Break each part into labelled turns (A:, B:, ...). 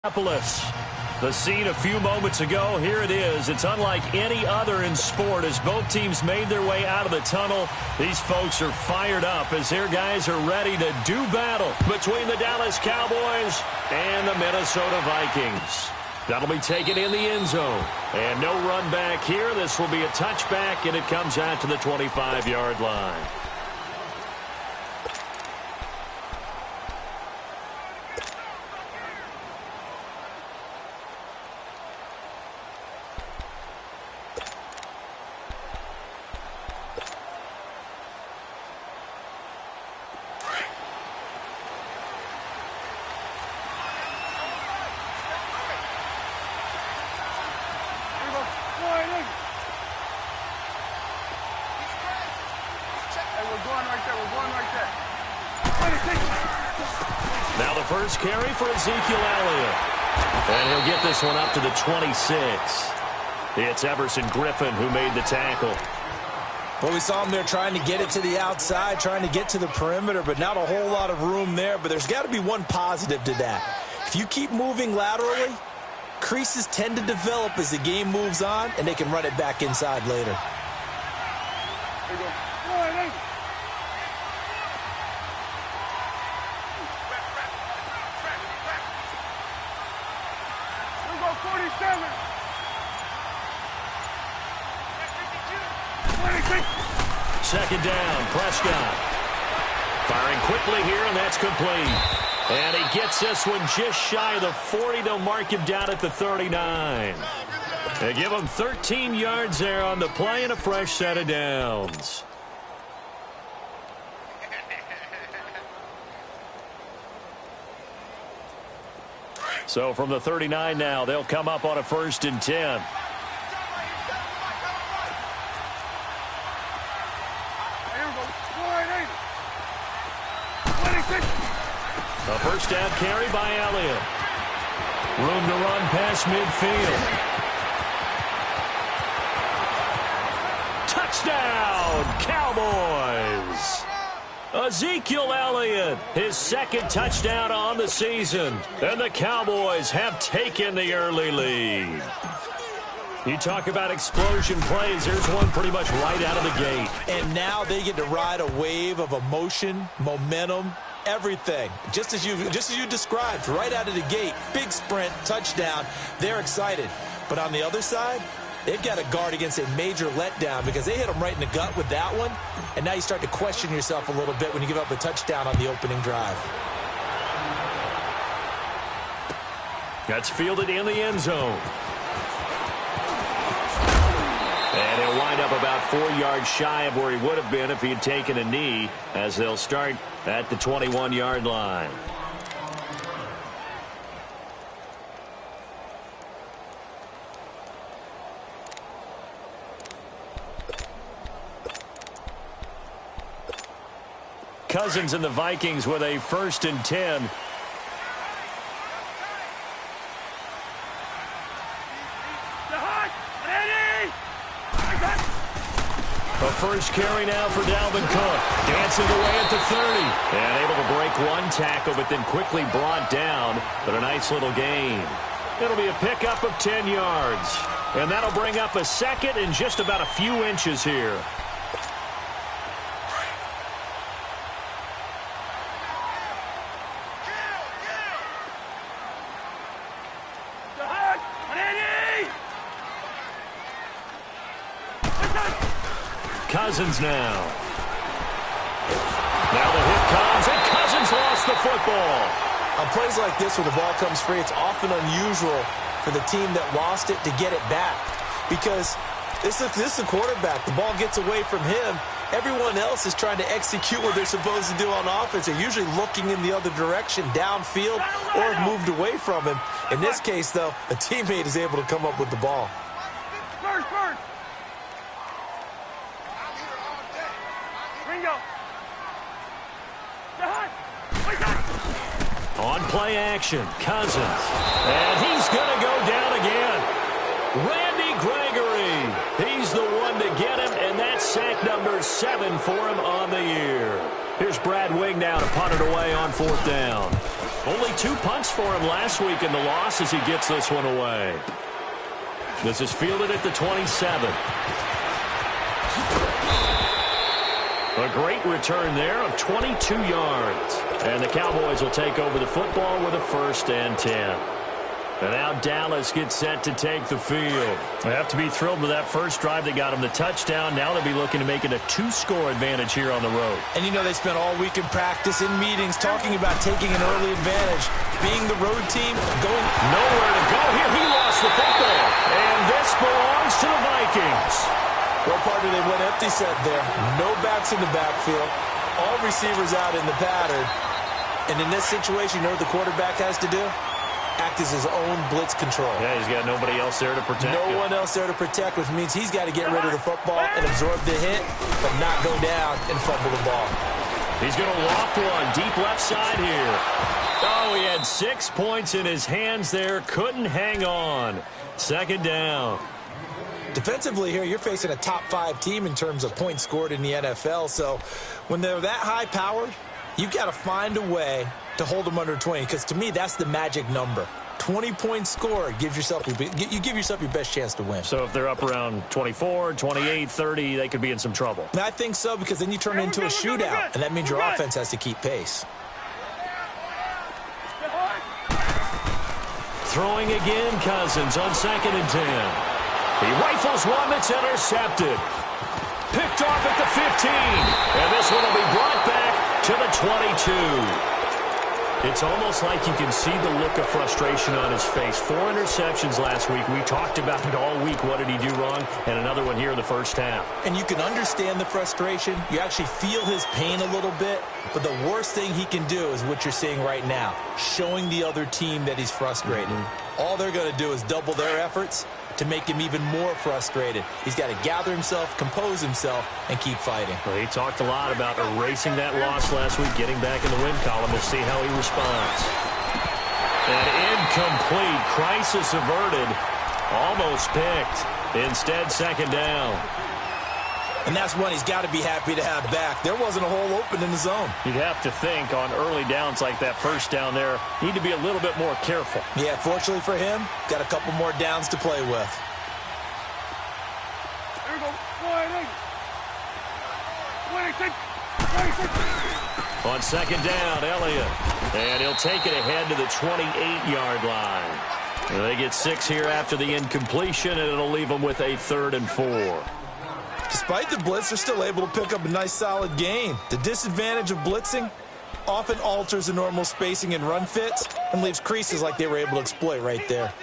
A: Minneapolis. The scene a few moments ago, here it is. It's unlike any other in sport as both teams made their way out of the tunnel. These folks are fired up as their guys are ready to do battle between the Dallas Cowboys and the Minnesota Vikings. That'll be taken in the end zone. And no run back here. This will be a touchback, and it comes out to the 25-yard line.
B: Now the first carry for Ezekiel Elliott.
A: And he'll get this one up to the 26. It's Everson Griffin who made the tackle.
B: Well, we saw him there trying to get it to the outside, trying to get to the perimeter, but not a whole lot of room there. But there's got to be one positive to that. If you keep moving laterally, creases tend to develop as the game moves on, and they can run it back inside later.
C: There you go.
A: Second down, Prescott. Firing quickly here, and that's complete. And he gets this one just shy of the 40. They'll mark him down at the 39. They give him 13 yards there on the play and a fresh set of downs. So from the 39 now, they'll come up on a 1st and 10. A first down carry by Elliott. Room to run past midfield. Touchdown, Cowboys! Ezekiel Elliott, his second touchdown on the season. And the Cowboys have taken the early lead. You talk about explosion plays. There's one pretty much right out of the gate.
B: And now they get to ride a wave of emotion, momentum, everything. Just as you described, right out of the gate, big sprint, touchdown. They're excited. But on the other side, they've got to guard against a major letdown because they hit them right in the gut with that one. And now you start to question yourself a little bit when you give up a touchdown on the opening drive.
A: That's fielded in the end zone. And he'll wind up about 4 yards shy of where he would have been if he had taken a knee, as they'll start at the 21-yard line. Cousins and the Vikings with a 1st and 10. A first carry now for Dalvin Cook. Dancing away at the 30. And able to break one tackle, but then quickly brought down. But a nice little gain. It'll be a pickup of 10 yards. And that'll bring up a second and just about a few inches here. Cousins now. Now the hit comes, and Cousins lost the football.
B: On plays like this where the ball comes free, it's often unusual for the team that lost it to get it back. Because this is a quarterback. The ball gets away from him. Everyone else is trying to execute what they're supposed to do on offense. They're usually looking in the other direction, downfield, or have moved away from him. In this case, though, a teammate is able to come up with the ball.
A: On play action, Cousins. And he's going to go down again. Randy Gregory. He's the one to get him, and that's sack number 7 for him on the year. Here's Brad Wing now to punt it away on 4th down. Only 2 punts for him last week in the loss as he gets this one away. This is fielded at the 27. A great return there of 22 yards. And the Cowboys will take over the football with a 1st and 10. And now Dallas gets set to take the field. They have to be thrilled with that first drive that got them the touchdown. Now they'll be looking to make it a 2-score advantage here on the road.
B: And you know they spent all week in practice, in meetings, talking about taking an early advantage. Being the road team, going
A: nowhere to go here. He lost the football. And this belongs to the Vikings.
B: Well, partner, they went empty set there. No backs in the backfield. All receivers out in the pattern. And in this situation, you know what the quarterback has to do? Act as his own blitz control.
A: Yeah, he's got nobody else there to protect him.
B: No one else there to protect, which means he's got to get rid of the football and absorb the hit, but not go down and fumble the ball.
A: He's going to loft one deep left side here. Oh, he had 6 points in his hands there. Couldn't hang on. 2nd down.
B: Defensively here, you're facing a top 5 team in terms of points scored in the NFL. So when they're that high-powered, you've got to find a way to hold them under 20, because to me, that's the magic number. 20 points scored gives yourself you give yourself your best chance to win.
A: So if they're up around 24, 28, 30, they could be in some trouble.
B: And I think so, because then you turn it into a shootout, and that means your offense has to keep pace.
A: Throwing again, Cousins on 2nd and 10. He rifles one that's intercepted. Picked off at the 15. And this one will be brought back to the 22. It's almost like you can see the look of frustration on his face. 4 interceptions last week. We talked about it all week. What did he do wrong? And another one here in the first half.
B: And you can understand the frustration. You actually feel his pain a little bit. But the worst thing he can do is what you're seeing right now, showing the other team that he's frustrated. All they're going to do is double their efforts to make him even more frustrated. He's got to gather himself, compose himself, and keep fighting.
A: Well, he talked a lot about erasing that loss last week, getting back in the win column. We'll see how he responds. An incomplete, crisis averted, almost picked. Instead, 2nd down.
B: And that's one he's got to be happy to have back. There wasn't a hole open in the zone.
A: You'd have to think on early downs like that first down there, need to be a little bit more careful.
B: Yeah, fortunately for him, got a couple more downs to play with.
C: Here we go. 26.
A: On 2nd down, Elliott. And he'll take it ahead to the 28-yard line. And they get 6 here after the incompletion, and it'll leave them with a 3rd and 4.
B: Despite the blitz, they're still able to pick up a nice, solid gain. The disadvantage of blitzing often alters the normal spacing and run fits and leaves creases like they were able to exploit right there.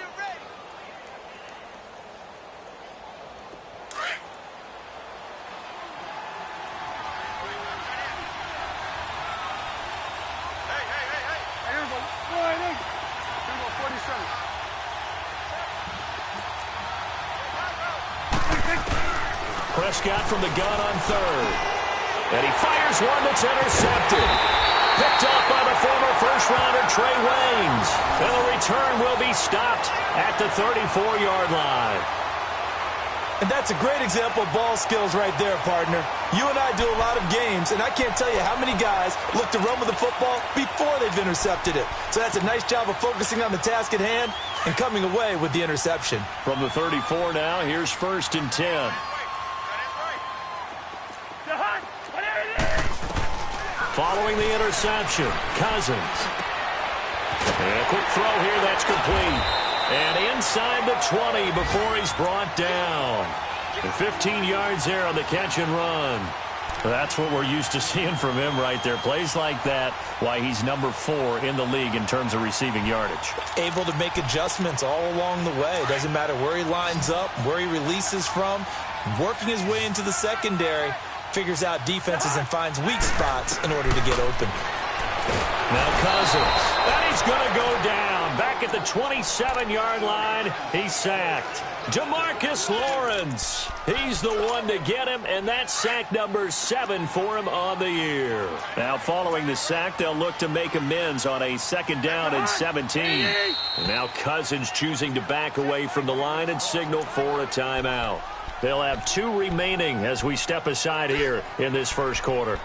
C: Here we go. 47.
A: Prescott from the gun on 3rd. And he fires one that's intercepted. Picked off by the former first-rounder Trey Waynes. And the return will be stopped at the 34-yard line.
B: And that's a great example of ball skills right there, partner. You and I do a lot of games, and I can't tell you how many guys look to run with the football before they've intercepted it. So that's a nice job of focusing on the task at hand and coming away with the interception.
A: From the 34 now, here's 1st and 10. Following the interception, Cousins. And a quick throw here, that's complete. And inside the 20 before he's brought down. And 15 yards there on the catch and run. That's what we're used to seeing from him right there. Plays like that, why he's number 4 in the league in terms of receiving yardage.
B: Able to make adjustments all along the way. Doesn't matter where he lines up, where he releases from. Working his way into the secondary. Figures out defenses and finds weak spots in order to get open.
A: Now Cousins. And he's going to go down. Back at the 27-yard line, he's sacked. Demarcus Lawrence. He's the one to get him, and that's sack number 7 for him on the year. Now following the sack, they'll look to make amends on a 2nd down and 17. And now Cousins choosing to back away from the line and signal for a timeout. They'll have 2 remaining as we step aside here in this first quarter.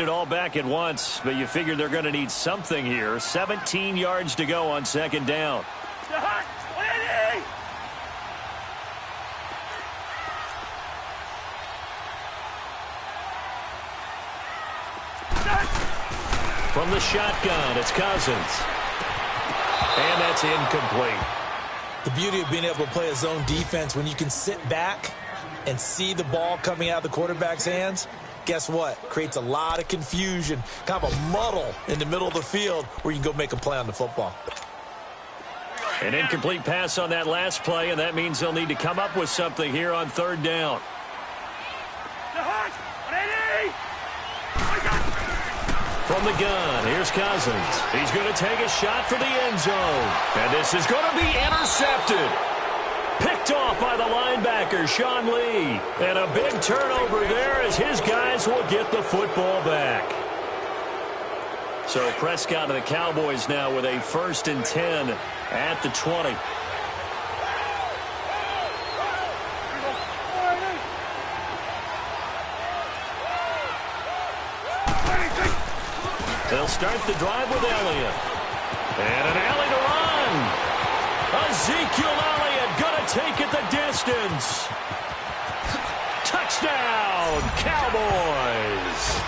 A: it all back at once, but you figure they're going to need something here. 17 yards to go on second down. From the shotgun, it's Cousins. And that's incomplete.
B: The beauty of being able to play a zone defense, when you can sit back and see the ball coming out of the quarterback's hands, guess what? Creates a lot of confusion, kind of a muddle in the middle of the field where you can go make a play on the football.
A: An incomplete pass on that last play, and that means they'll need to come up with something here on third down. From the gun, here's Cousins. He's going to take a shot for the end zone. And this is going to be intercepted. Picked off by the linebacker, Sean Lee. And a big turnover there as his guys will get the football back. So Prescott and the Cowboys now with a 1st and 10 at the 20. They'll start the drive with Elliott. And an alley to run. Ezekiel Elliott going to take it the distance. Touchdown, Cowboys.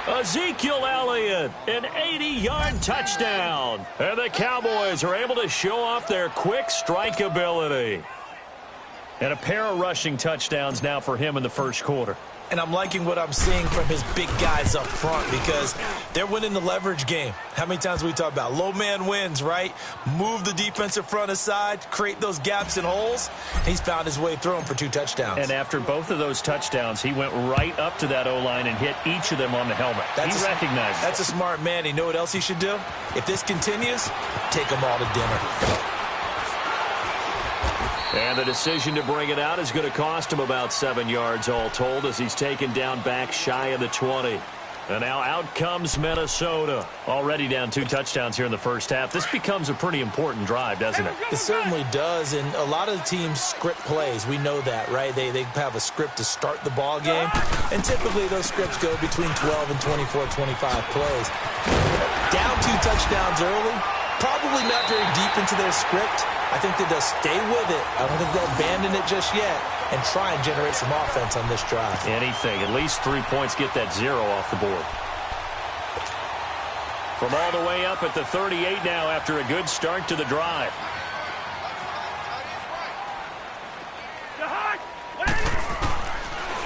A: Ezekiel Elliott, an 80-yard touchdown. And the Cowboys are able to show off their quick strike ability. And a pair of rushing touchdowns now for him in the first quarter.
B: And I'm liking what I'm seeing from his big guys up front because they're winning the leverage game. How many times we talk about low man wins, right? Move the defensive front aside, create those gaps and holes. He's found his way through them for 2 touchdowns.
A: And after both of those touchdowns, he went right up to that O-line and hit each of them on the helmet. He recognized
B: That's a smart man. You know what else he should do? If this continues, take them all to dinner.
A: And the decision to bring it out is going to cost him about 7 yards all told as he's taken down back shy of the 20. And now out comes Minnesota. Already down 2 touchdowns here in the first half. This becomes a pretty important drive, doesn't it?
B: It certainly does, and a lot of the teams script plays. We know that, right? They have a script to start the ball game, and typically those scripts go between 12 and 24, 25 plays. Down 2 touchdowns early, probably not very deep into their script. I think that they'll stay with it. I don't think they'll abandon it just yet and try and generate some offense on this drive.
A: Anything. At least 3 points, get that 0 off the board. From all the way up at the 38 now after a good start to the drive.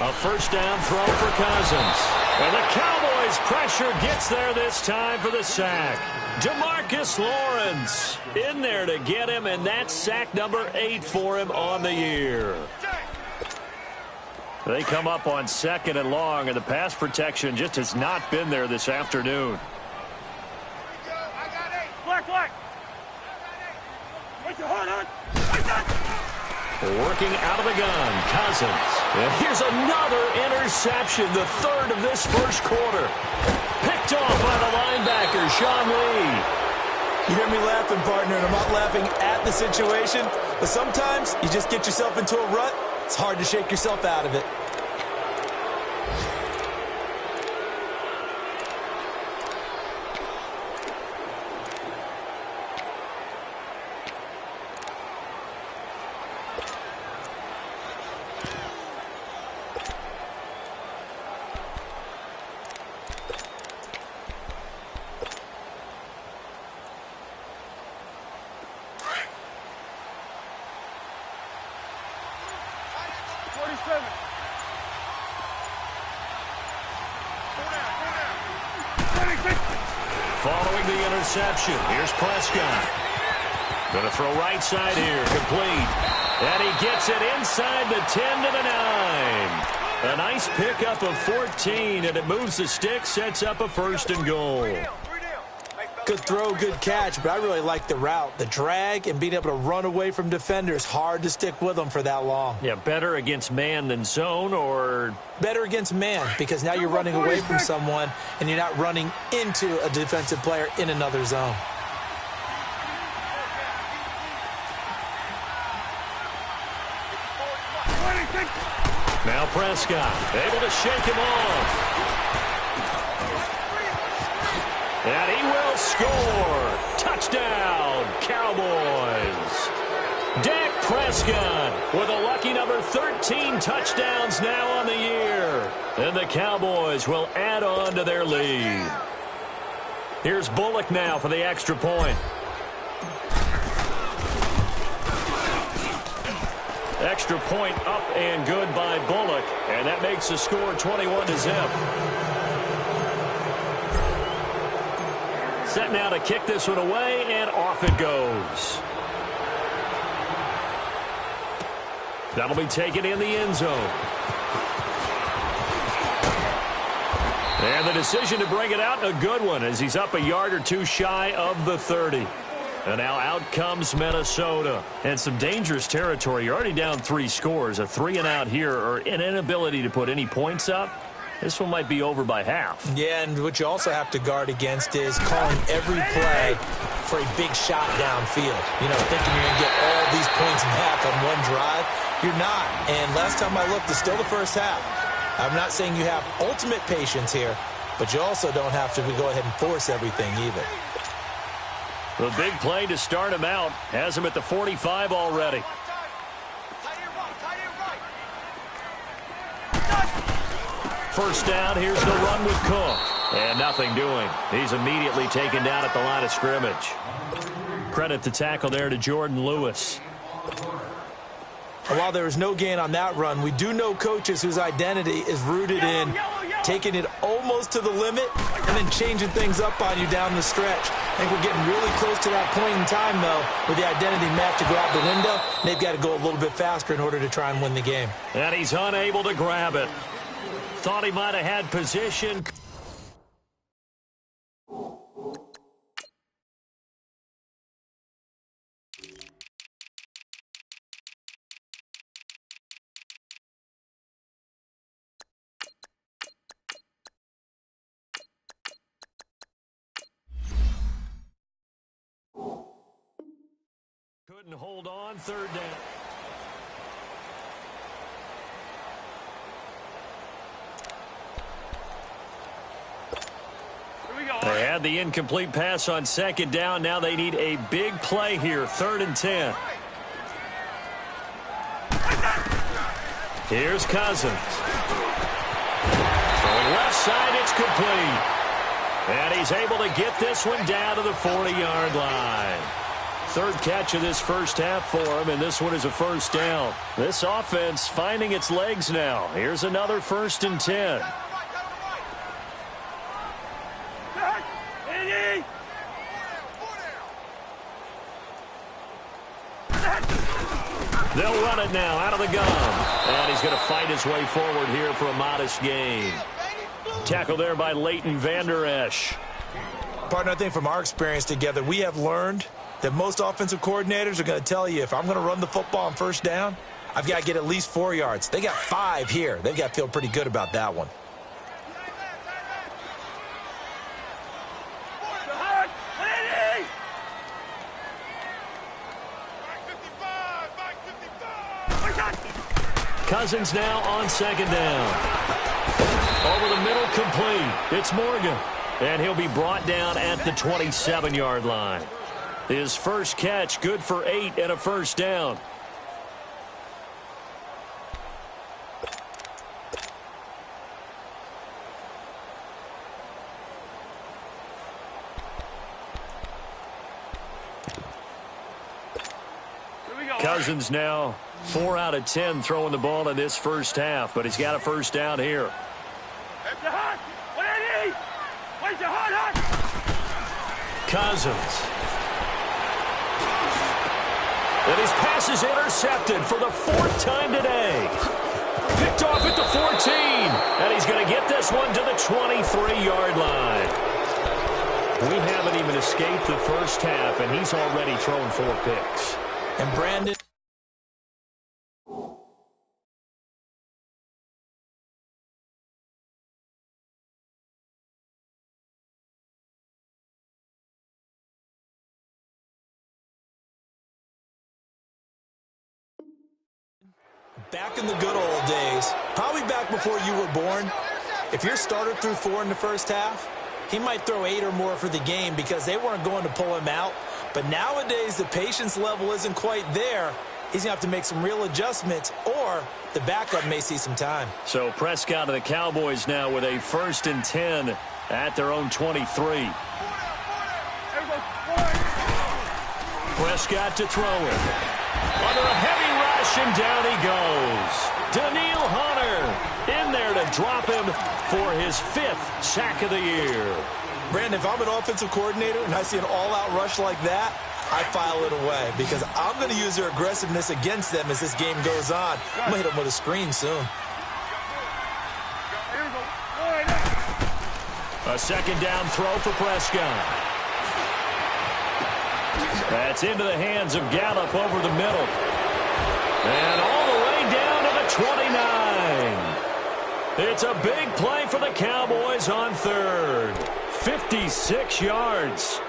A: A first down throw for Cousins. And the Cowboys' pressure gets there this time for the sack. Demarcus Lawrence in there to get him, and that's sack number 8 for him on the year. They come up on 2nd and long, and the pass protection just has not been there this afternoon. Working out of the gun, Cousins. And here's another interception, the 3rd of this first quarter. Picked off by the linebacker, Sean Lee.
B: You hear me laughing, partner, and I'm not laughing at the situation, but sometimes you just get yourself into a rut. It's hard to shake yourself out of it.
A: Following the interception, here's Prescott. Going to throw right side here, complete. And he gets it inside the 10 to the 9. A nice pickup of 14, and it moves the stick, sets up a 1st and goal.
B: Good throw, good catch, but I really like the route. The drag and being able to run away from defenders, hard to stick with them for that long.
A: Yeah, better against man than zone, or?
B: Better against man, because now you're running away from someone and you're not running into a defensive player in another zone.
A: Now Prescott, able to shake him off. And he will score. Touchdown, Cowboys. Dak Prescott with a lucky number 13 touchdowns now on the year. And the Cowboys will add on to their lead. Here's Bullock now for the extra point. Extra point up and good by Bullock. And that makes the score 21-0. Set now to kick this one away, and off it goes. That'll be taken in the end zone. And the decision to bring it out, a good one, as he's up a yard or two shy of the 30. And now out comes Minnesota. And some dangerous territory. You're already down 3 scores. A 3-and-out here, or an inability to put any points up. This one might be over by half.
B: Yeah, and what you also have to guard against is calling every play for a big shot downfield. You know, thinking you're going to get all these points back on one drive. You're not. And last time I looked, it's still the first half. I'm not saying you have ultimate patience here, but you also don't have to go ahead and force everything either.
A: The big play to start him out has him at the 45 already. First down, here's the run with Cook. And nothing doing. He's immediately taken down at the line of scrimmage. Credit the tackle there to Jordan Lewis.
B: While there was no gain on that run, we do know coaches whose identity is rooted in taking it almost to the limit and then changing things up on you down the stretch. I think we're getting really close to that point in time, though, where the identity map to go out the window, and they've got to go a little bit faster in order to try and win the game.
A: And he's unable to grab it. Thought he might have had position. Couldn't hold on, third down. They had the incomplete pass on second down. Now they need a big play here, 3rd and 10. Here's Cousins. Throwing left side, it's complete. And he's able to get this one down to the 40-yard line. 3rd catch of this first half for him, and this one is a first down. This offense finding its legs now. Here's another 1st and 10. They'll run it now out of the gun. And he's going to fight his way forward here for a modest gain. Tackle there by Leighton Vander Esch.
B: Partner, I think from our experience together, we have learned that most offensive coordinators are going to tell you, if I'm going to run the football on first down, I've got to get at least 4 yards. They got 5 here. They've got to feel pretty good about that one.
A: Cousins now on second down. Over the middle, complete. It's Morgan. And he'll be brought down at the 27-yard line. His first catch, good for 8 and a first down. Cousins now 4 out of 10 throwing the ball in this first half, but he's got a first down here. Cousins. And his pass is intercepted for the 4th time today. Picked off at the 14. And he's going to get this one to the 23-yard line. We haven't even escaped the first half, and he's already thrown 4 picks.
B: And Brandon. Back in the good old days, probably back before you were born, if your starter threw 4 in the first half, he might throw 8 or more for the game because they weren't going to pull him out. But nowadays, the patience level isn't quite there. He's going to have to make some real adjustments, or the backup may see some time.
A: So Prescott of the Cowboys now with a 1st and 10 at their own 23. Prescott to throw it. Under a heavy rush, and down he goes. Daniil Hunter in there to drop him for his 5th sack of the year.
B: Brandon, if I'm an offensive coordinator and I see an all-out rush like that, I file it away because I'm going to use their aggressiveness against them as this game goes on. I'm going to hit them with a screen soon.
A: A 2nd down throw for Prescott. That's into the hands of Gallup over the middle. And all the way down to the 29. It's a big play for the Cowboys on 3rd. 56 yards.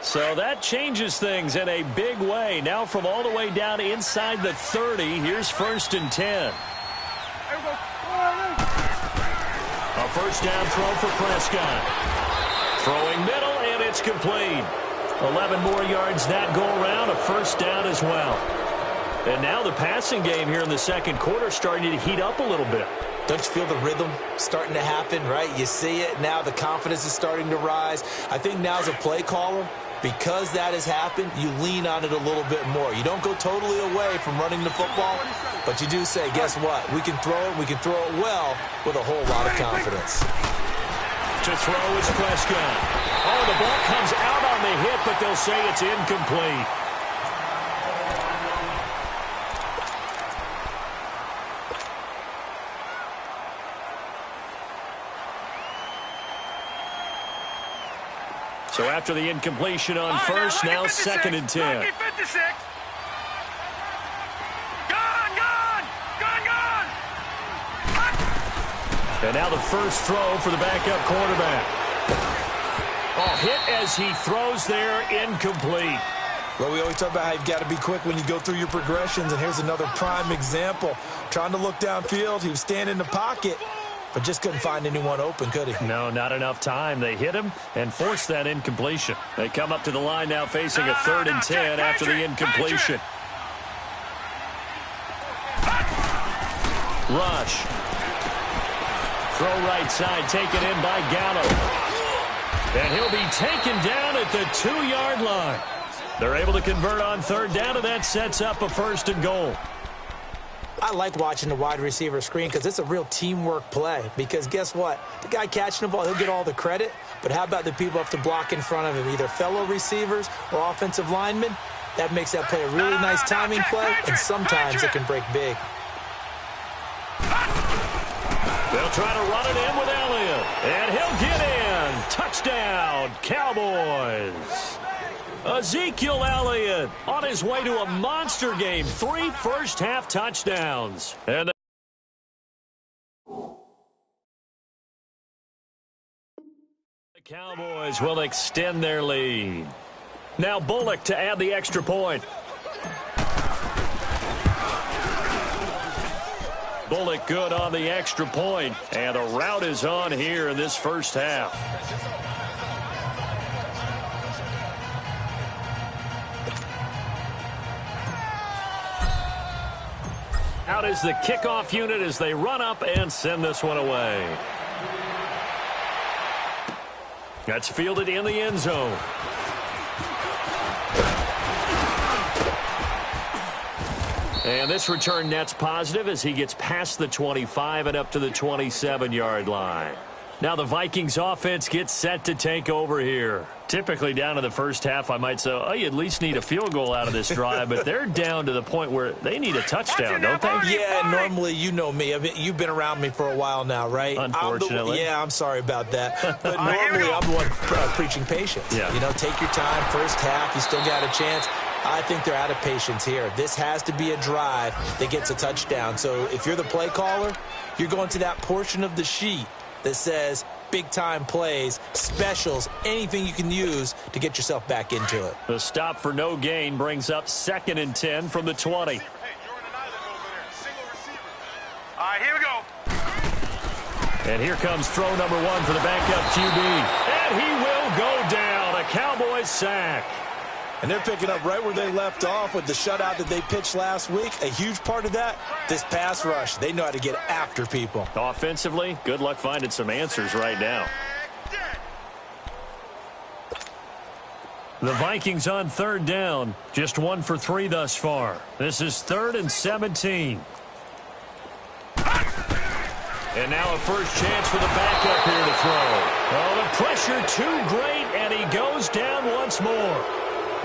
A: So that changes things in a big way. Now from all the way down inside the 30, here's 1st and 10. A 1st down throw for Prescott. Throwing middle, and it's complete. 11 more yards that go around, a 1st down as well. And now the passing game here in the 2nd quarter starting to heat up a little bit.
B: Don't you feel the rhythm starting to happen, right? You see it now. The confidence is starting to rise. I think now as a play caller, because that has happened, you lean on it a little bit more. You don't go totally away from running the football, but you do say, guess what? We can throw it. We can throw it well with a whole lot of confidence.
A: To throw is Prescott. Oh, the ball comes out on the hit, but they'll say it's incomplete. So after the incompletion on 1st, now 2nd and 10. And now the 1st throw for the backup quarterback. Oh, hit as he throws there, incomplete.
B: Well, we always talk about how you've got to be quick when you go through your progressions, and here's another prime example. Trying to look downfield, he was standing in the pocket, but just couldn't find anyone open, could he?
A: No, not enough time. They hit him and forced that incompletion. They come up to the line now facing a 3rd and 10 after the incompletion. Rush. Throw right side, taken in by Gallup. And he'll be taken down at the 2-yard line. They're able to convert on 3rd down, and that sets up a 1st and goal.
B: I like watching the wide receiver screen because it's a real teamwork play. Because guess what? The guy catching the ball, he'll get all the credit. But how about the people up to block in front of him, either fellow receivers or offensive linemen? That makes that play a really nice timing play, and sometimes it can break big.
A: They'll try to run it in with Elliott, and he'll get in. Touchdown, Cowboys. Ezekiel Elliott on his way to a monster game. 3 first-half touchdowns. And the Cowboys will extend their lead. Now Bullock to add the extra point. Bullock good on the extra point, and a rout is on here in this first half. Out is the kickoff unit as they run up and send this one away. That's fielded in the end zone. And this return net's positive as he gets past the 25 and up to the 27-yard line. Now the Vikings offense gets set to take over here. Typically down to the first half, I might say, oh, you at least need a field goal out of this drive, but they're down to the point where they need a touchdown, don't they?
B: Yeah, normally you know me. You've been around me for a while now, right?
A: Unfortunately.
B: I'm sorry about that. But normally I'm the one preaching patience.
A: Yeah.
B: You know, take your time, first half, you still got a chance. I think they're out of patience here. This has to be a drive that gets a touchdown. So if you're the play caller, you're going to that portion of the sheet that says big-time plays, specials, anything you can use to get yourself back into it.
A: The stop for no gain brings up 2nd and 10 from the 20.
C: Hey, you're in an island over there. Single receiver. All right, here we go.
A: And here comes throw number 1 for the backup QB. And he will go down. A Cowboys sack.
B: And they're picking up right where they left off with the shutout that they pitched last week. A huge part of that, this pass rush. They know how to get after people.
A: Offensively, good luck finding some answers right now. The Vikings on 3rd down. Just 1 for 3 thus far. This is 3rd and 17. And now a first chance for the backup here to throw. Oh, the pressure too great, and he goes down once more.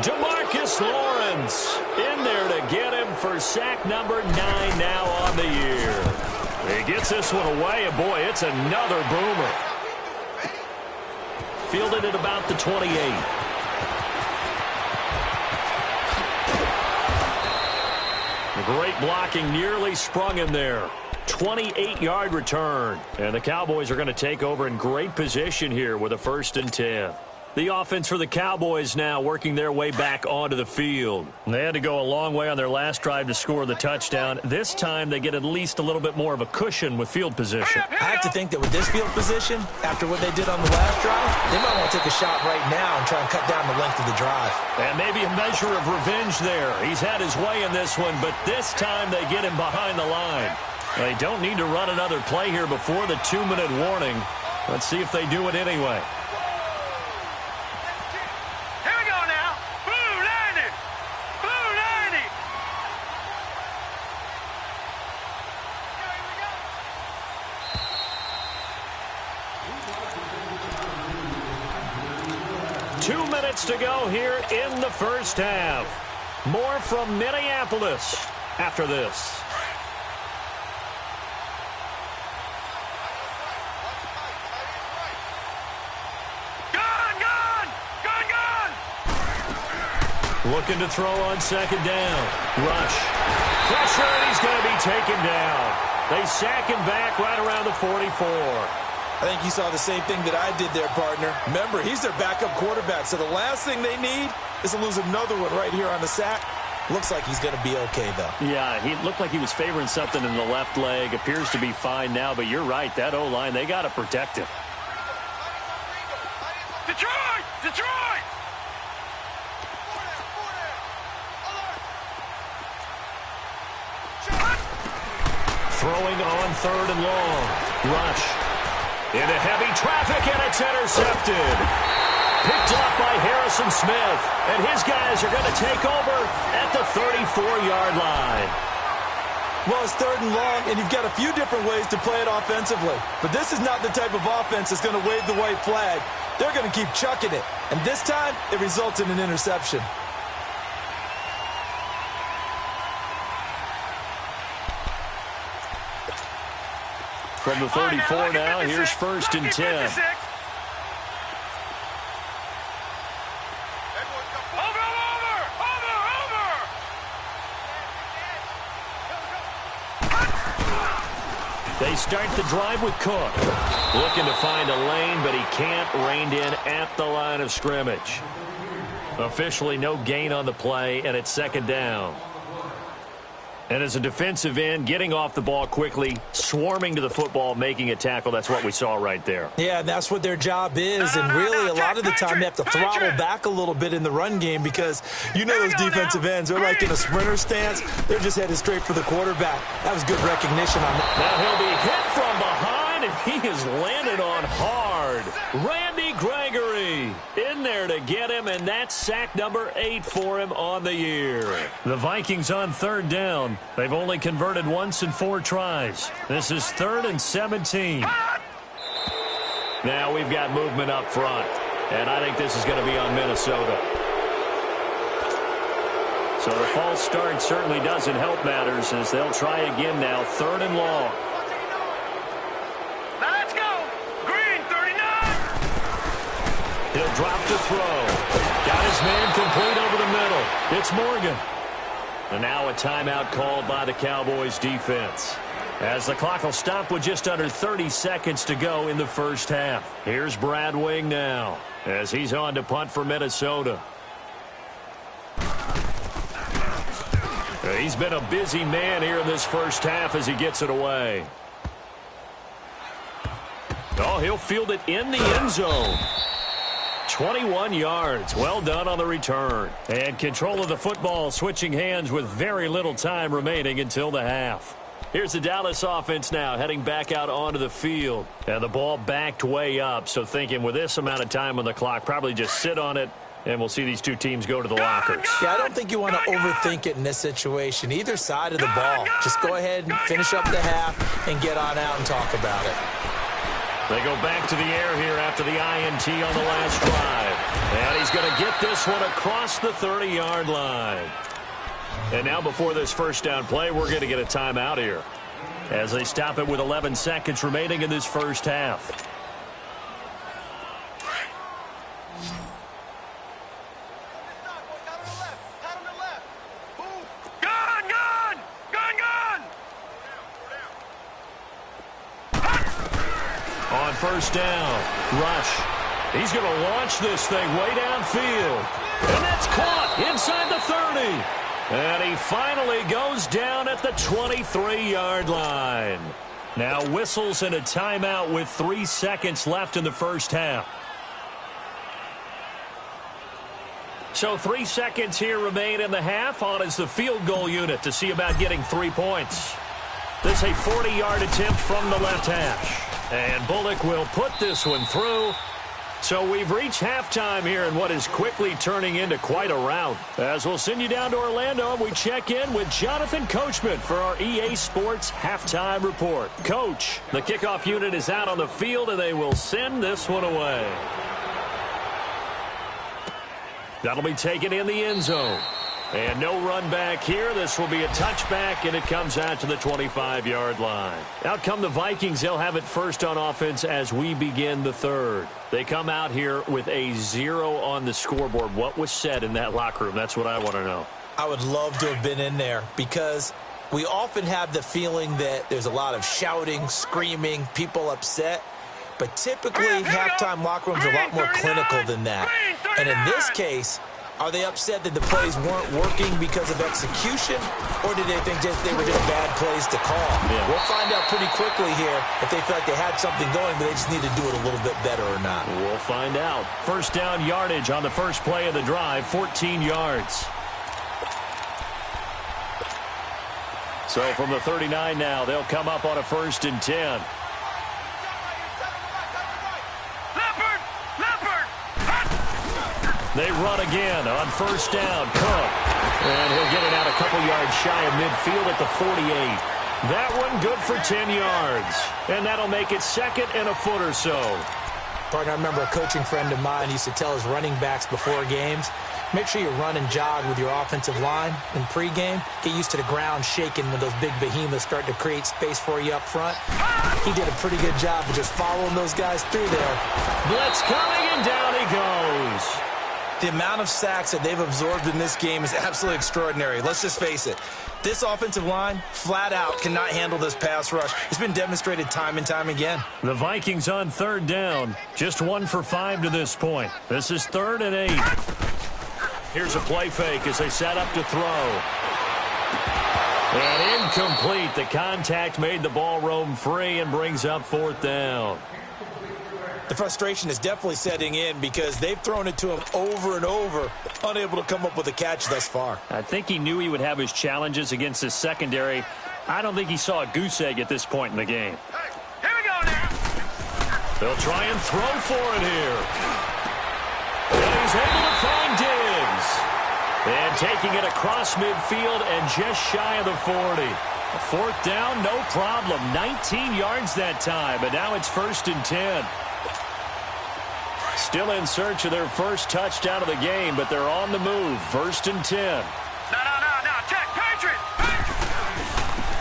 A: DeMarcus Lawrence in there to get him for sack number 9 now on the year. He gets this one away, and boy, it's another boomer. Fielded at about the 28. Great blocking, nearly sprung him there. 28-yard return. And the Cowboys are going to take over in great position here with a 1st and 10. The offense for the Cowboys now working their way back onto the field. They had to go a long way on their last drive to score the touchdown. This time they get at least a little bit more of a cushion with field position.
B: I have to think that with this field position, after what they did on the last drive, they might want to take a shot right now and try and cut down the length of the drive.
A: And maybe a measure of revenge there. He's had his way in this one, but this time they get him behind the line. They don't need to run another play here before the 2-minute warning. Let's see if they do it anyway.
C: Here we go now. Blue 90. Blue 90.
A: 2 minutes to go here in the first half. More from Minneapolis after this. Looking to throw on 2nd down. Rush. Pressure, and he's going to be taken down. They sack him back right around the 44.
B: I think you saw the same thing that I did there, partner. Remember, he's their backup quarterback, so the last thing they need is to lose another one right here on the sack. Looks like he's going to be okay, though.
A: Yeah, he looked like he was favoring something in the left leg. Appears to be fine now, but you're right. That O-line, they got to protect him.
C: Detroit! Detroit!
A: Throwing on 3rd and long. Rush. Into heavy traffic, and it's intercepted. Picked up by Harrison Smith. And his guys are going to take over at the 34-yard line.
B: Well, it's 3rd and long, and you've got a few different ways to play it offensively. But this is not the type of offense that's going to wave the white flag. They're going to keep chucking it. And this time, it results in an interception.
A: From the 34 now, here's 1st and 10. They start the drive with Cook. Looking to find a lane, but he can't. Reined in at the line of scrimmage. Officially no gain on the play, and it's 2nd down. And as a defensive end, getting off the ball quickly, swarming to the football, making a tackle, that's what we saw right there.
B: Yeah, and that's what their job is. And really, a lot of the time, they have to throttle back a little bit in the run game because you know those defensive ends, they're like in a sprinter stance. They're just headed straight for the quarterback. That was good recognition on that.
A: Now he'll be hit from behind, and he has landed on hard. Randy Gregory in there to get him, and that's sack number 8 for him on the year. The Vikings on 3rd down. They've only converted once in 4 tries. This is 3rd and 17. Now we've got movement up front, and I think this is going to be on Minnesota. So the false start certainly doesn't help matters as they'll try again now, 3rd and long.
C: Now let's go. Green 39.
A: He'll drop to throw. Got his man complete over the middle. It's Morgan. And now a timeout called by the Cowboys defense. As the clock will stop with just under 30 seconds to go in the first half. Here's Brad Wing now as he's on to punt for Minnesota. He's been a busy man here in this first half as he gets it away. Oh, he'll field it in the end zone. 21 yards. Well done on the return. And control of the football switching hands with very little time remaining until the half. Here's the Dallas offense now heading back out onto the field. And the ball backed way up. So thinking with this amount of time on the clock, probably just sit on it. And we'll see these two teams go to the lockers.
B: Yeah, I don't think you want to overthink it in this situation. Either side of the ball. Just go ahead and finish up the half and get on out and talk about it.
A: They go back to the air here after the INT on the last drive. And he's going to get this one across the 30-yard line. And now before this first down play, we're going to get a timeout here as they stop it with 11 seconds remaining in this first half. On first down, Rush. He's going to launch this thing way downfield. And that's caught inside the 30. And he finally goes down at the 23-yard line. Now whistles and a timeout with 3 seconds left in the first half. So 3 seconds here remain in the half. On is the field goal unit to see about getting 3 points. This is a 40-yard attempt from the left hash. And Bullock will put this one through. So we've reached halftime here in what is quickly turning into quite a rout. As we'll send you down to Orlando, and we check in with Jonathan Coachman for our EA Sports Halftime Report. Coach, the kickoff unit is out on the field, and they will send this one away. That'll be taken in the end zone. And no run back here. This will be a touchback, and it comes out to the 25-yard line. Out come the Vikings. They'll have it first on offense as we begin the third. They come out here with a 0 on the scoreboard. What was said in that locker room? That's what I want to know. I
B: would love to have been in there because we often have the feeling that there's a lot of shouting, screaming, people upset. But typically, halftime locker rooms are a lot more clinical than that. And in this case, are they upset that the plays weren't working because of execution, or did they think just they were just bad plays to call?
A: Yeah.
B: We'll find out pretty quickly here if they feel like they had something going, but they just need to do it a little bit better or not.
A: We'll find out. First down yardage on the first play of the drive, 14 yards. So from the 39 now, they'll come up on a 1st and 10. They run again on first down. Cook. And he'll get it out a couple yards shy of midfield at the 48. That one good for 10 yards. And that'll make it 2nd and a foot or so.
B: Partner, I remember a coaching friend of mine used to tell his running backs before games, make sure you run and jog with your offensive line in pregame. Get used to the ground shaking when those big behemoths start to create space for you up front. He did a pretty good job of just following those guys through there.
A: Blitz coming, and down he goes.
D: The amount of sacks that they've absorbed in this game is absolutely extraordinary. Let's just face it. This offensive line, flat out, cannot handle this pass rush. It's been demonstrated time and time again.
A: The Vikings on 3rd down. Just 1 for 5 to this point. This is 3rd and 8. Here's a play fake as they set up to throw. And incomplete. The contact made the ball roam free and brings up 4th down.
B: The frustration is definitely setting in because they've thrown it to him over and over, unable to come up with a catch thus far.
A: I think he knew he would have his challenges against his secondary. I don't think he saw a goose egg at this point in the game.
C: Here we go now.
A: They'll try and throw for it here. And he's able to find Diggs. And taking it across midfield and just shy of the 40. A 4th down, no problem. 19 yards that time, but now it's 1st and 10. Still in search of their first touchdown of the game, but they're on the move. 1st and 10.
C: No. Check, Patriot.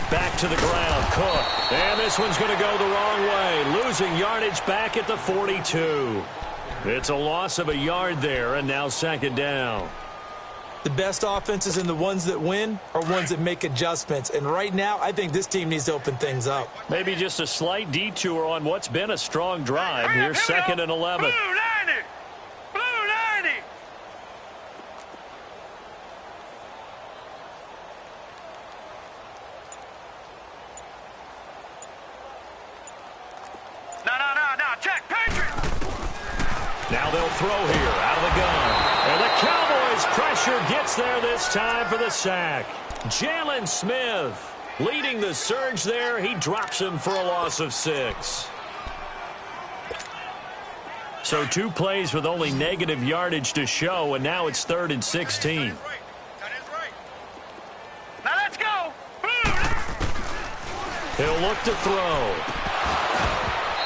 A: Back to the ground, Cook. And this one's going to go the wrong way. Losing yardage back at the 42. It's a loss of a yard there, and now 2nd down.
B: The best offenses and the ones that win are ones that make adjustments. And right now, I think this team needs to open things up.
A: Maybe just a slight detour on what's been a strong drive. Here's 2nd and 11.
C: Blue 90! Blue 90! No, check, Patriot!
A: Now they'll throw here out of the gun. And the Cowboys' pressure gets there this time for the sack. Jalen Smith leading the surge there. He drops him for a loss of 6. So 2 plays with only negative yardage to show, and now it's 3rd and 16.
C: Now let's go!
A: He'll look to throw.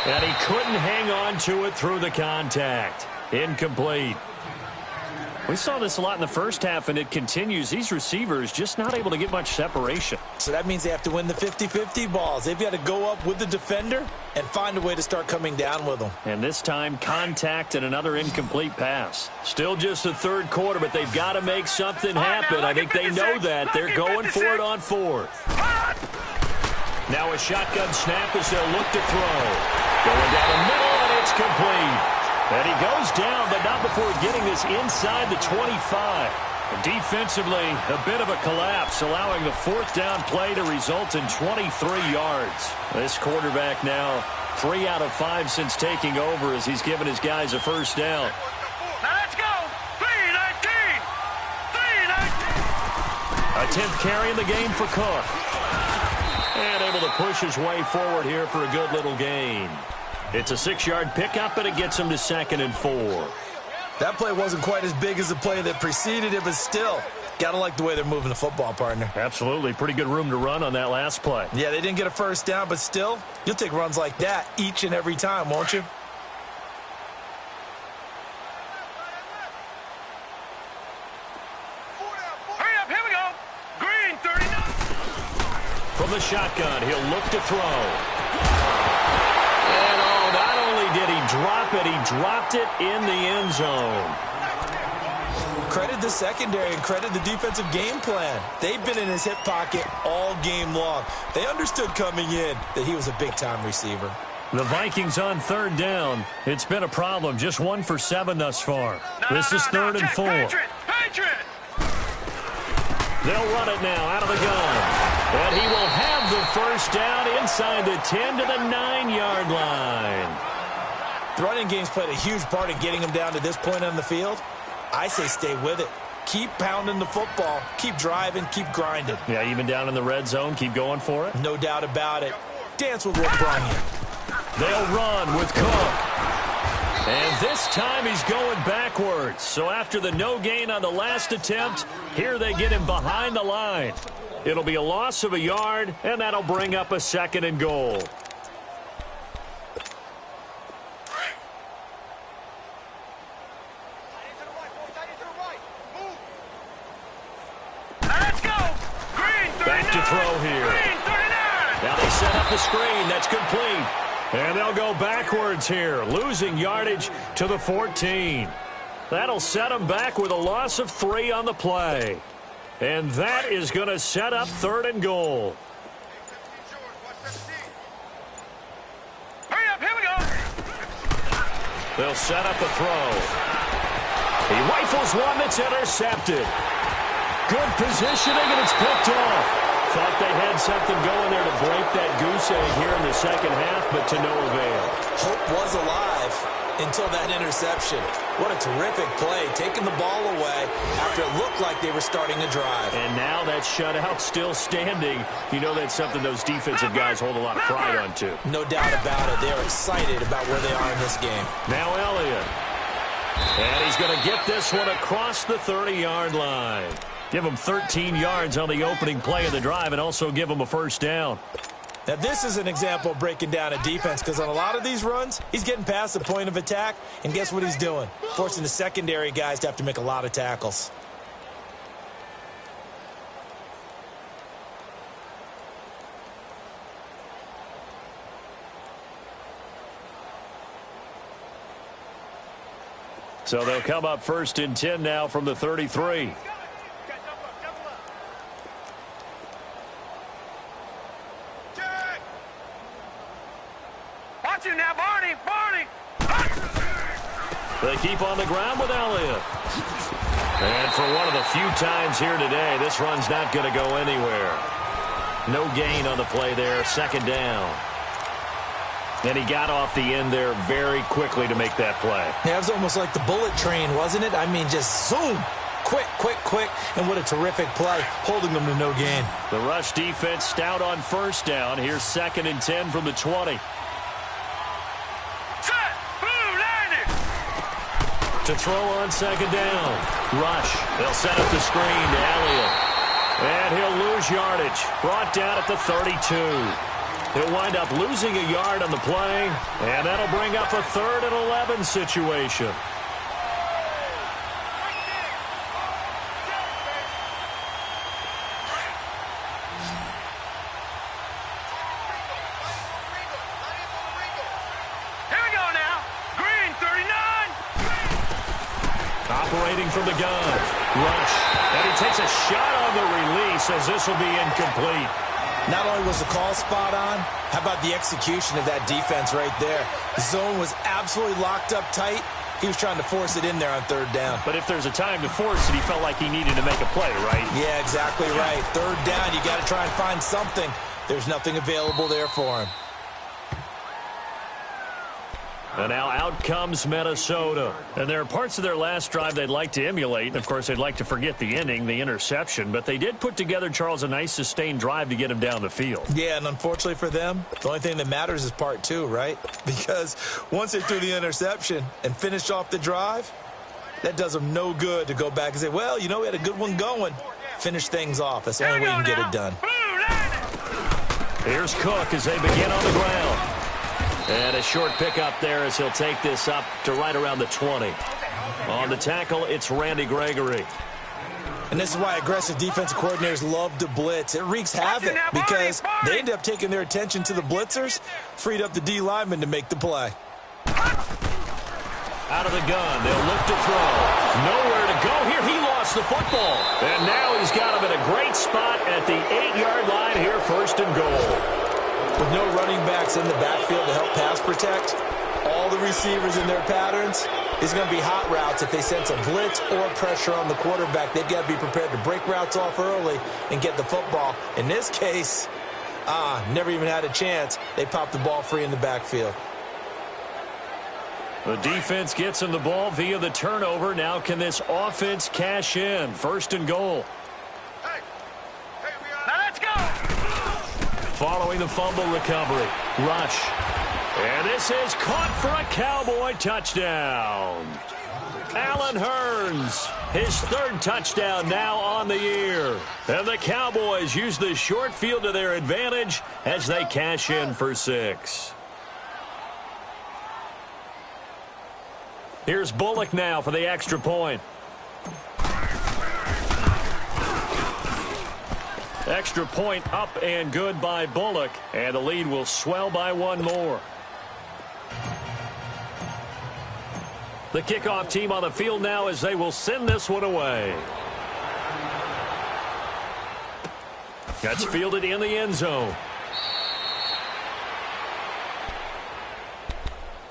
A: And he couldn't hang on to it through the contact. Incomplete. We saw this a lot in the first half, and it continues. These receivers just not able to get much separation.
B: So that means they have to win the 50-50 balls. They've got to go up with the defender and find a way to start coming down with them.
A: And this time, contact and another incomplete pass. Still just the 3rd quarter, but they've got to make something happen. I think they know that. They're going for it on 4th. Now a shotgun snap as they'll look to throw. Going down the middle, and it's complete. And he goes down, but not before getting this inside the 25. Defensively, a bit of a collapse, allowing the 4th down play to result in 23 yards. This quarterback now 3 out of 5 since taking over as he's given his guys a first down.
C: Now let's go! 3-19! 3-19!
A: A 10th carry in the game for Cook. And able to push his way forward here for a good little gain. It's a 6-yard pickup, and it gets him to 2nd and 4.
B: That play wasn't quite as big as the play that preceded it, but still, got to like the way they're moving the football, partner.
A: Absolutely. Pretty good room to run on that last play.
B: Yeah, they didn't get a first down, but still, you'll take runs like that each and every time, won't you?
C: Hurry up, here we go! Green, 39!
A: From the shotgun, he'll look to throw. And not only did he drop it, he dropped it in the end zone.
B: Credit the secondary and credit the defensive game plan. They've been in his hip pocket all game long. They understood coming in that he was a big-time receiver.
A: The Vikings on 3rd down. It's been a problem. Just 1 for 7 thus far. This is 3rd and 4.
C: Patriot!
A: They'll run it now out of the gun. And he will have the first down inside the 10 to the 9-yard line.
B: The running game's played a huge part in getting him down to this point on the field. I say stay with it. Keep pounding the football. Keep driving. Keep grinding.
A: Yeah, even down in the red zone, keep going for it.
B: No doubt about it. Dance with what brought you.
A: They'll run with Cook. And this time he's going backwards. So after the no gain on the last attempt, here they get him behind the line. It'll be a loss of a yard, and that'll bring up a 2nd and goal.
C: Let's go! Green, 39!
A: Back to throw here.
C: Green, 39!
A: Now they set up the screen. That's complete. And they'll go backwards here, losing yardage to the 14. That'll set them back with a loss of 3 on the play. And that is going to set up 3rd and goal.
C: Hurry up, here we go!
A: They'll set up a throw. He rifles one that's intercepted. Good positioning, and it's picked off. Thought they had something going there to break that goose egg here in the second half, but to no avail.
B: Hope was alive until that interception. What a terrific play, taking the ball away after it looked like they were starting to drive.
A: And now that shutout still standing. You know that's something those defensive guys hold a lot of pride on, too.
B: No doubt about it. They're excited about where they are in this game.
A: Now Elliott. And he's going to get this one across the 30-yard line. Give him 13 yards on the opening play of the drive and also give him a first down.
B: Now, this is an example of breaking down a defense because on a lot of these runs, he's getting past the point of attack, and guess what he's doing? Forcing the secondary guys to have to make a lot of tackles.
A: So they'll come up 1st and 10 now from the 33.
C: Got you now, Barney! Barney!
A: They keep on the ground with Elliott. And for one of the few times here today, this run's not going to go anywhere. No gain on the play there, second down. And he got off the end there very quickly to make that play.
B: Yeah, it was almost like the bullet train, wasn't it? I mean, just zoom. Quick, quick, quick. And what a terrific play, holding them to no gain.
A: The rush defense stout on first down. Here's 2nd and 10 from the 20.
C: Set! Blue, landing!
A: To throw on second down. Rush. They'll set up the screen to Elliott. And he'll lose yardage. Brought down at the 32. He'll wind up losing a yard on the play, and that'll bring up a 3rd and 11 situation.
C: Here we go now. Green, 39.
A: Operating from the gun. Rush. And he takes a shot on the release as this will be incomplete.
B: Not only was the call spot on, how about the execution of that defense right there? The zone was absolutely locked up tight. He was trying to force it in there on 3rd down.
A: But if there's a time to force it, he felt like he needed to make a play, right?
B: Yeah, exactly right. 3rd down, you got to try and find something. There's nothing available there for him.
A: And now out comes Minnesota. And there are parts of their last drive they'd like to emulate. And, of course, they'd like to forget the ending, the interception. But they did put together, Charles, a nice sustained drive to get him down the field.
B: Yeah, and unfortunately for them, the only thing that matters is part 2, right? Because once they threw the interception and finished off the drive, that does them no good to go back and say, well, you know, we had a good one going. Finish things off. That's the only way you can get it done.
A: Here's Cook as they begin on the ground. And a short pickup there as he'll take this up to right around the 20. On the tackle, it's Randy Gregory.
B: And this is why aggressive defensive coordinators love to blitz. It wreaks havoc because they end up taking their attention to the blitzers, freed up the D lineman to make the play.
A: Out of the gun, they'll look to throw. Nowhere to go here. He lost the football. And now he's got him in a great spot at the 8-yard line here, 1st and goal.
B: With no running backs in the backfield to help pass protect, all the receivers in their patterns, it's going to be hot routes. If they sense a blitz or pressure on the quarterback, they've got to be prepared to break routes off early and get the football. In this case, never even had a chance. They popped the ball free in the backfield.
A: The defense gets him the ball via the turnover. Now can this offense cash in? 1st and goal.
C: Now let's go.
A: Following the fumble recovery. Rush. And this is caught for a Cowboy touchdown. Allen Hurns, his 3rd touchdown now on the year. And the Cowboys use the short field to their advantage as they cash in for 6. Here's Bullock now for the extra point. Extra point up and good by Bullock, and the lead will swell by 1 more. The kickoff team on the field now as they will send this one away. That's fielded in the end zone.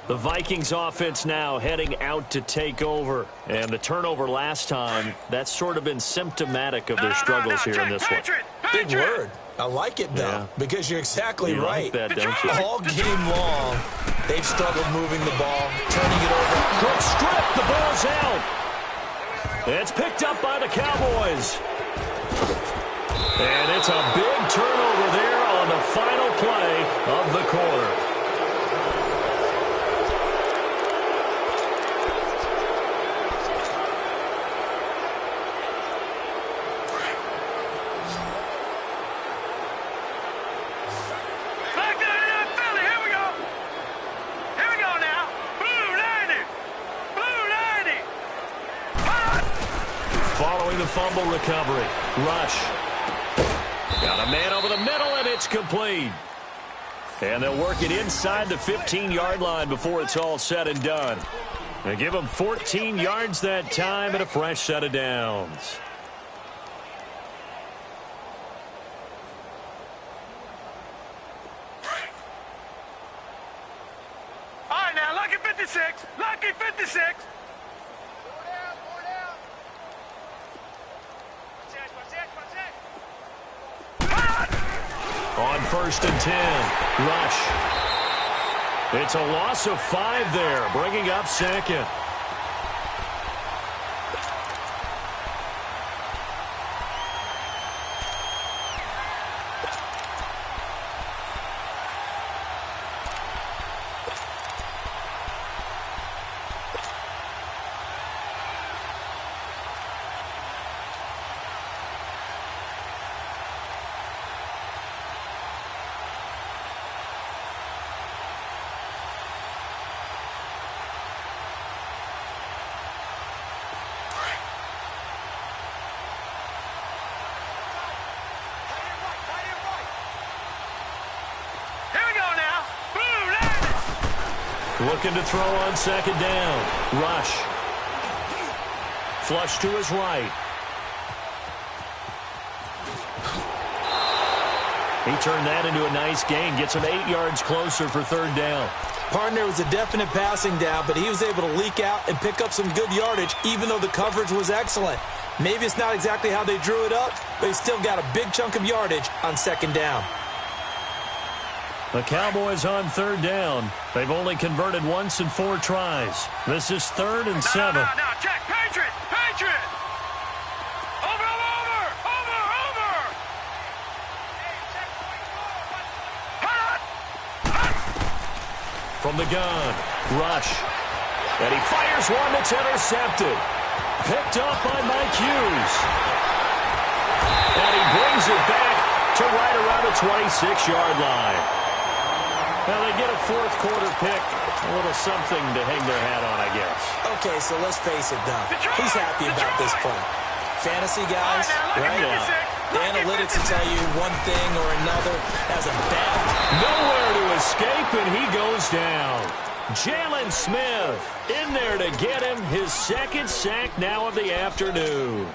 A: The Vikings offense now heading out to take over. And the turnover last time, that's sort of been symptomatic of their struggles here in this one.
B: Big word. I like it, though, because you're exactly right.
A: Like that, don't you?
B: All game long, they've struggled moving the ball, turning it over.
A: Quick strip, the ball's out. It's picked up by the Cowboys. And it's a big turnover there on the final play of the quarter. The fumble recovery. Rush. Got a man over the middle, and it's complete. And they'll work it inside the 15-yard line before it's all said and done. They give them 14 yards that time and a fresh set of downs.
C: 56. Lucky 56.
A: On 1st and 10, rush. It's a loss of 5 there, bringing up 2nd. Looking to throw on 2nd down. Rush. Flush to his right. He turned that into a nice gain. Gets him 8 yards closer for 3rd down.
B: Partner was a definite passing down, but he was able to leak out and pick up some good yardage, even though the coverage was excellent. Maybe it's not exactly how they drew it up, but he still got a big chunk of yardage on 2nd down.
A: The Cowboys on 3rd down. They've only converted once in 4 tries. This is 3rd and 7.
C: No, check. Patriot. Patriot. Over.
A: From the gun, rush. And he fires one that's intercepted. Picked up by Mike Hughes. And he brings it back to right around the 26-yard line. Now they get a 4th quarter pick. A little something to hang their hat on, I guess.
B: Okay, so let's face it, Doug. Who's happy about this play? Fantasy guys, right?
A: Yeah.
B: The analytics will tell you one thing or another as a bad.
A: Nowhere to escape, and he goes down. Jalen Smith in there to get him his 2nd sack now of the afternoon.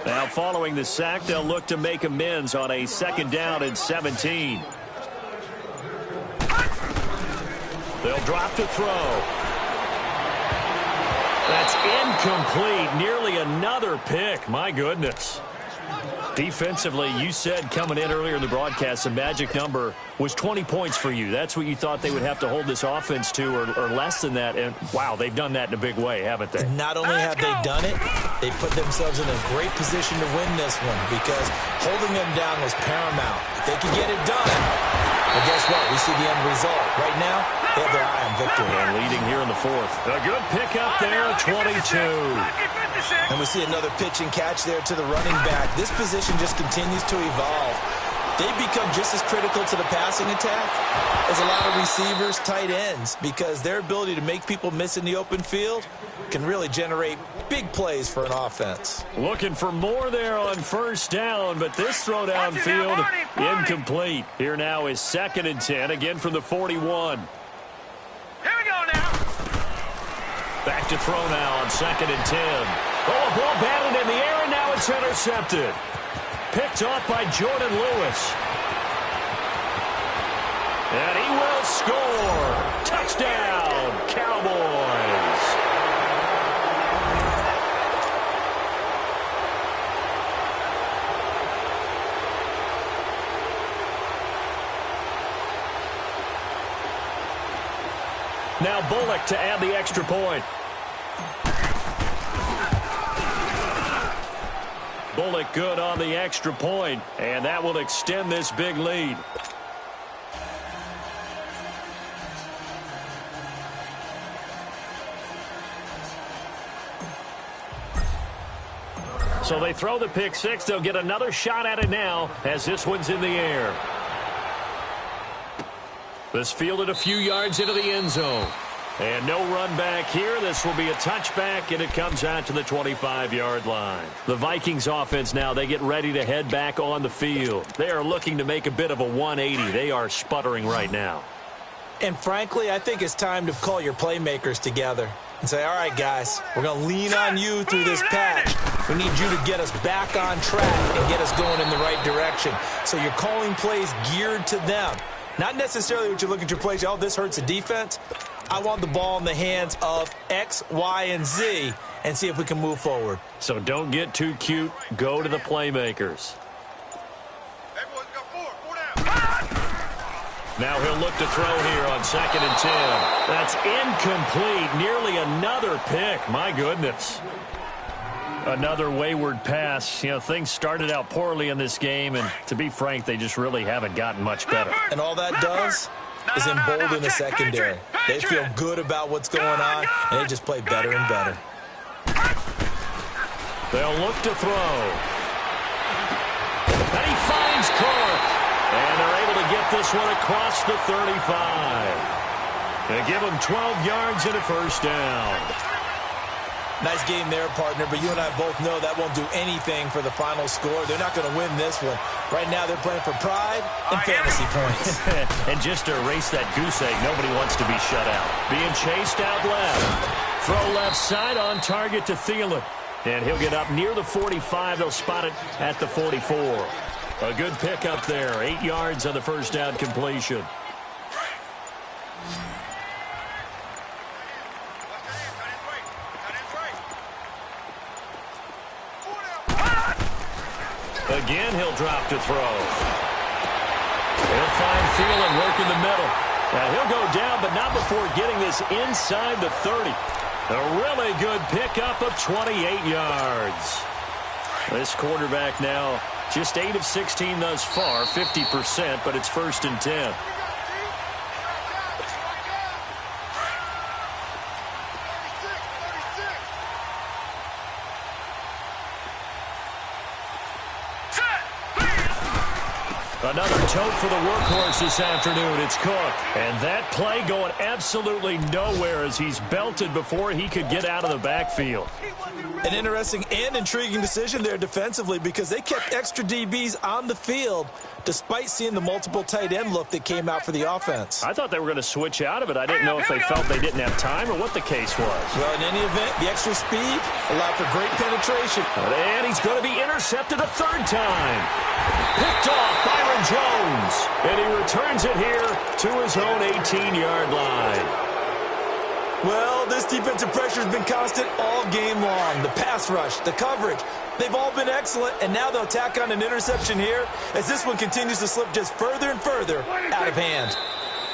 A: Now following the sack, they'll look to make amends on a 2nd down and 17. They'll drop to throw. That's incomplete. Nearly another pick. My goodness. Defensively, you said coming in earlier in the broadcast, the magic number was 20 points for you. That's what you thought they would have to hold this offense to, or less than that. And, wow, they've done that in a big way, haven't they?
B: Not only have they done it, they put themselves in a great position to win this one because holding them down was paramount. If they could get it done, well, guess what? We see the end result. Right now, they have their eye on victory.
A: And leading here in the 4th. A good pickup there, 22.
B: And we see another pitch and catch there to the running back. This position just continues to evolve. They become just as critical to the passing attack as a lot of receivers, tight ends, because their ability to make people miss in the open field can really generate big plays for an offense.
A: Looking for more there on 1st down, but this throw downfield incomplete. Here now is 2nd and 10, again from the 41.
C: Here we go now.
A: Back to throw now on 2nd and 10. Oh, a ball batted in the air, and now it's intercepted. Picked off by Jordan Lewis. And he will score. Touchdown, Cowboys. Now Bullock to add the extra point. Bullock good on the extra point, and that will extend this big lead. So they throw the pick six. They'll get another shot at it now as this one's in the air. This fielded a few yards into the end zone. And no run back here. This will be a touchback, and it comes out to the 25-yard line. The Vikings offense now, they get ready to head back on the field. They are looking to make a bit of a 180. They are sputtering right now.
B: And frankly, I think it's time to call your playmakers together and say, all right, guys, we're going to lean on you through this patch. We need you to get us back on track and get us going in the right direction. So you're calling plays geared to them. Not necessarily what you look at your plays, oh, this hurts the defense. I want the ball in the hands of X, Y, and Z and see if we can move forward.
A: So don't get too cute. Go to the playmakers. Now he'll look to throw here on 2nd and 10. That's incomplete. Nearly another pick. My goodness. Another wayward pass. You know, things started out poorly in this game, and to be frank, they just really haven't gotten much better.
B: And all that does is embolden the secondary. They feel good about what's going on, and they just play better and better.
A: They'll look to throw. And he finds Clark. And they're able to get this one across the 35. They give him 12 yards and a first down.
B: Nice game there, partner, but you and I both know that won't do anything for the final score. They're not going to win this one. Right now, they're playing for pride and fantasy points.
A: And just to erase that goose egg, nobody wants to be shut out. Being chased out left. Throw left side on target to Thielen. And he'll get up near the 45. They'll spot it at the 44. A good pick up there. 8 yards on the first down completion. Again, he'll drop to throw. He'll find Thielen working the middle. Now, he'll go down, but not before getting this inside the 30. A really good pickup of 28 yards. This quarterback now just 8 of 16 thus far, 50%, but it's 1st and 10. Another tote for the workhorse this afternoon. It's Cook. And that play going absolutely nowhere as he's belted before he could get out of the backfield.
B: An interesting and intriguing decision there defensively because they kept extra DBs on the field despite seeing the multiple tight end look that came out for the offense.
A: I thought they were going to switch out of it. I didn't know if they felt they didn't have time or what the case was.
B: Well, in any event, the extra speed allowed for great penetration.
A: And he's going to be intercepted a 3rd time. Picked off Byron Jones. And he returns it here to his own 18-yard line.
B: Well, this defensive pressure has been constant all game long. The pass rush, the coverage, they've all been excellent, and now they'll tack on an interception here as this one continues to slip just further and further out of hand.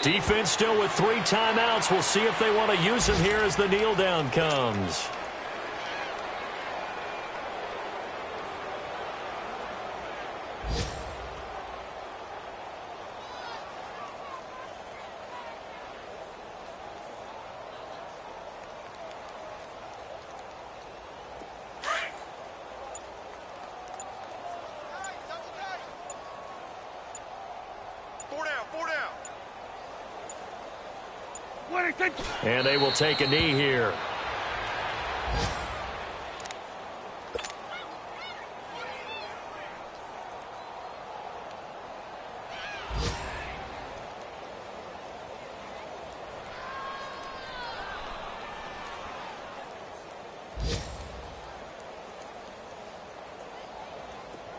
A: Defense still with 3 timeouts. We'll see if they want to use them here as the kneel down comes. And they will take a knee here.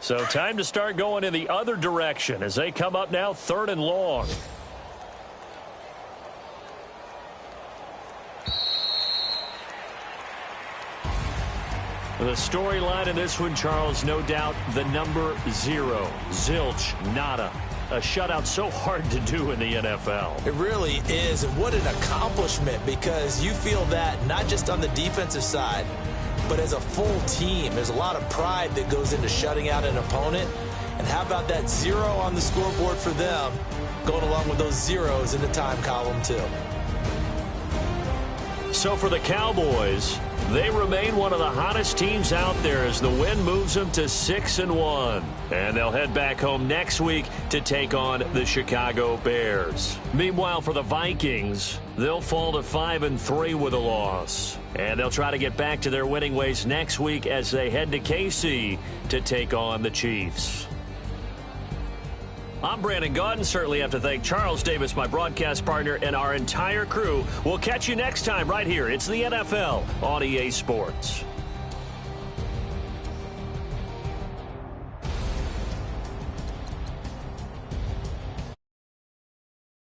A: So time to start going in the other direction as they come up now 3rd and long. The storyline in this one, Charles, no doubt the number 0. Zilch, nada. A shutout so hard to do in the NFL.
B: It really is, and what an accomplishment because you feel that not just on the defensive side, but as a full team. There's a lot of pride that goes into shutting out an opponent. And how about that 0 on the scoreboard for them, going along with those zeros in the time column too.
A: So for the Cowboys, they remain one of the hottest teams out there as the win moves them to 6-1. And they'll head back home next week to take on the Chicago Bears. Meanwhile, for the Vikings, they'll fall to 5-3 with a loss. And they'll try to get back to their winning ways next week as they head to KC to take on the Chiefs. I'm Brandon Gaudin. Certainly have to thank Charles Davis, my broadcast partner, and our entire crew. We'll catch you next time right here. It's the NFL on EA Sports.